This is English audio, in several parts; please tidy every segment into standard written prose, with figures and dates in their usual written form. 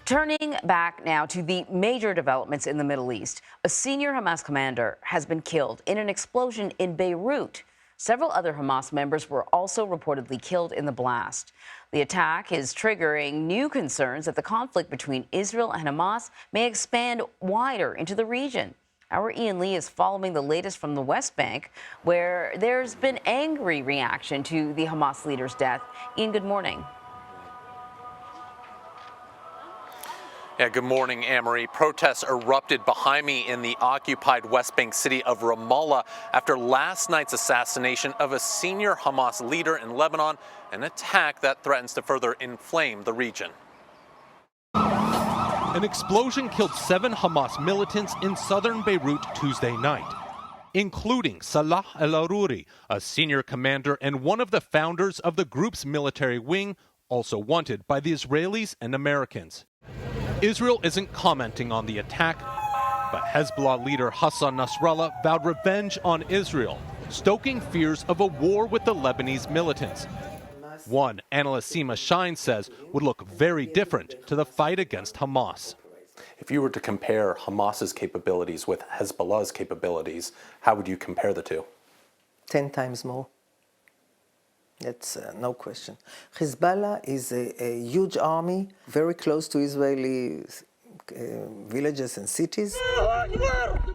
Turning back now to the major developments in the Middle East, a senior Hamas commander has been killed in an explosion in Beirut. Several other Hamas members were also reportedly killed in the blast. The attack is triggering new concerns that the conflict between Israel and Hamas may expand wider into the region. Our Ian Lee is following the latest from the West Bank, where there's been angry reaction to the Hamas leader's death. Ian, good morning. Yeah, good morning, Anne-Marie. Protests erupted behind me in the occupied West Bank city of Ramallah after last night's assassination of a senior Hamas leader in Lebanon, an attack that threatens to further inflame the region. An explosion killed 7 Hamas militants in southern Beirut Tuesday night, including Salah al-Aruri, a senior commander and one of the founders of the group's military wing, also wanted by the Israelis and Americans. Israel isn't commenting on the attack, but Hezbollah leader Hassan Nasrallah vowed revenge on Israel, stoking fears of a war with the Lebanese militants. One, analyst Seema Shine says, would look very different to the fight against Hamas. If you were to compare Hamas's capabilities with Hezbollah's capabilities, how would you compare the two? 10 times more. That's no question. Hezbollah is a huge army, very close to Israeli villages and cities.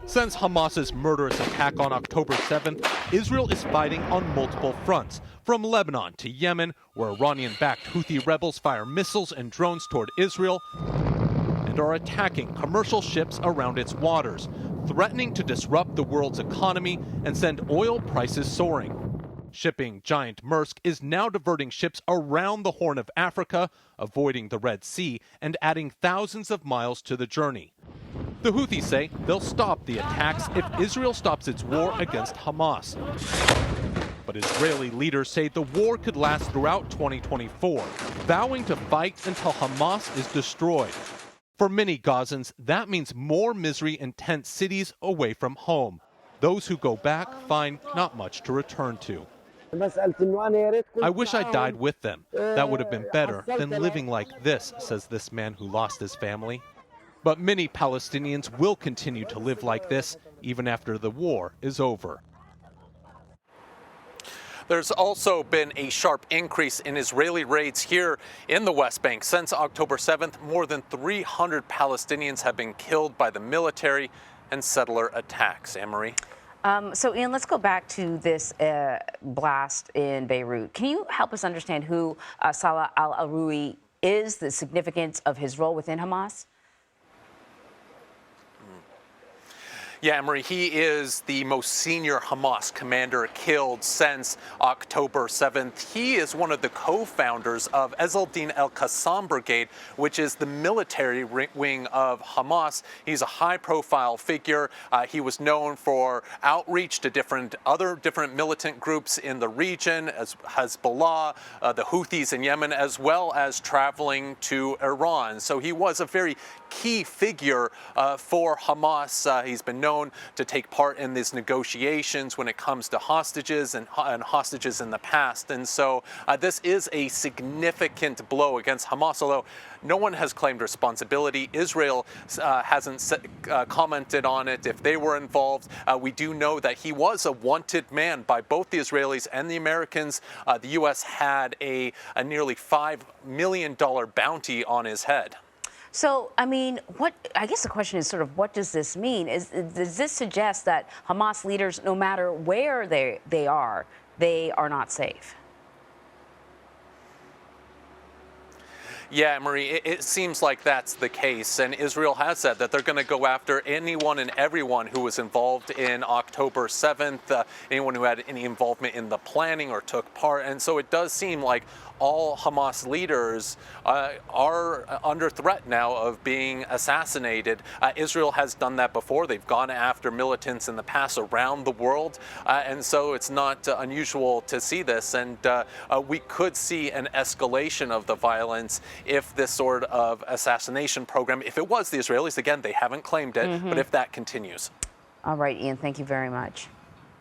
Since Hamas's murderous attack on October 7th, Israel is fighting on multiple fronts, from Lebanon to Yemen, where Iranian-backed Houthi rebels fire missiles and drones toward Israel and are attacking commercial ships around its waters, threatening to disrupt the world's economy and send oil prices soaring. Shipping giant Maersk is now diverting ships around the Horn of Africa, avoiding the Red Sea, and adding thousands of miles to the journey. The Houthis say they'll stop the attacks if Israel stops its war against Hamas. But Israeli leaders say the war could last throughout 2024, vowing to fight until Hamas is destroyed. For many Gazans, that means more misery in tent cities away from home. Those who go back find not much to return to. I wish I died with them. That would have been better than living like this, says this man who lost his family. But many Palestinians will continue to live like this even after the war is over. There's also been a sharp increase in Israeli raids here in the West Bank. Since October 7th, more than 300 Palestinians have been killed by the military and settler attacks. Anne-Marie? So, Ian, let's go back to this blast in Beirut. Can you help us understand who Salah al-Aruri is, the significance of his role within Hamas? Yeah, Anne-Marie, he is the most senior Hamas commander killed since October 7th. He is one of the co-founders of Ezzaldin el-Qassam Brigade, which is the military wing of Hamas. He's a high-profile figure. He was known for outreach to other different militant groups in the region, as Hezbollah, the Houthis in Yemen, as well as traveling to Iran. So he was a very key figure for Hamas. He's been known to take part in these negotiations when it comes to hostages and hostages in the past. And so this is a significant blow against Hamas, although no one has claimed responsibility. Israel hasn't commented on it if they were involved. We do know that he was a wanted man by both the Israelis and the Americans. The U.S. had a nearly $5 million bounty on his head. So, I mean, I guess the question is sort of, what does this mean? Does this suggest that Hamas leaders, no matter where they are not safe? Yeah, Marie, it seems like that's the case. And Israel has said that they're going to go after anyone and everyone who was involved in October 7th, anyone who had any involvement in the planning or took part. And so it does seem like all Hamas leaders are under threat now of being assassinated. Israel has done that before. They've gone after militants in the past around the world. And so it's not unusual to see this. And we could see an escalation of the violence if this sort of assassination program, if it was the Israelis, again, they haven't claimed it, but if that continues. All right, Ian, thank you very much.